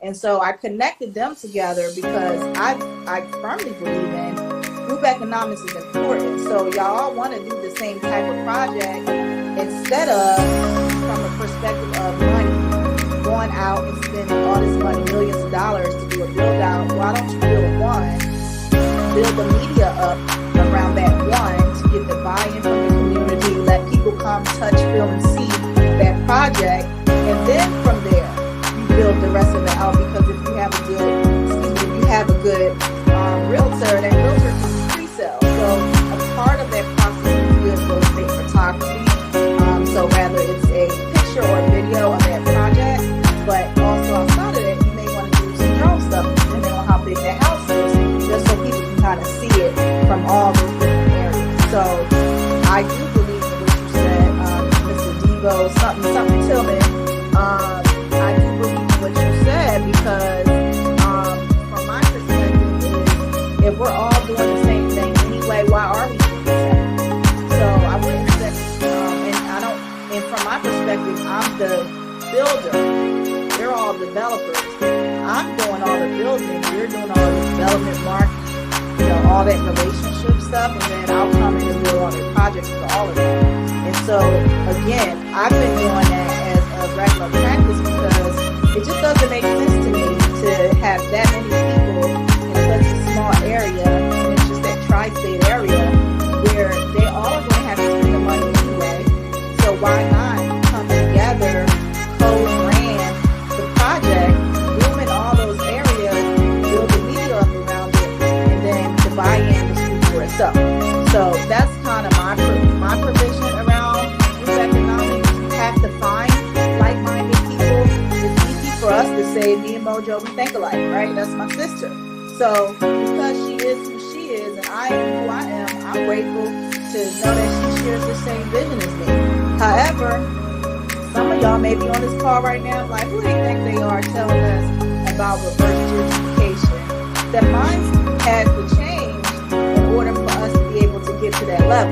And so I connected them together because I firmly believe in group economics is important. So y'all all want to do the same type of project instead of from a perspective of money, going out and spending all this money, millions of dollars to do a build out. Why don't you build one, build the media up around that one to get the buy-in from the community, let people come, touch, feel, and see that project, and then from there you build the rest of it out. Because if you have a good realtor, that realtor can be pre-sale. So a part of that process is good real estate photography. So whether it's a picture or a video of that project, but also outside of that, you may want to do some drone stuff depending on how big that house is, just so people can kind of see it from all those different areas. So I do believe in what you said, Mr. Devo, something Tillman. I do believe in what you said because from my perspective is if we're all doing the same thing anyway, why are we doing the same? So I wouldn't say, and from my perspective, I'm the builder. They're all developers. I'm doing all the building. You're doing all the development, marketing, all that relationship stuff, and then I'll come in and build all the projects for all of them. And so, again, I've been doing that as a regular practice because it just doesn't make sense to me to have that many people in such a small area, and it's just that tri-state area where they all are going to have to spend the money anyway. So why not come together, co-brand the project, boom in all those areas, build the media up around it, and then the buy-in will speak for itself. So that's kind of my provision around group economics. You have to find like-minded people. It's easy for us to say, me and Mojo, we think alike, right? That's my sister. So because she is who she is and I am who I am, I'm grateful to know that she shares the same vision as me. However, some of y'all may be on this call right now, like, who do they think they are telling us about reverse gentrification? That minds had to change in order for us to be able to get to that level.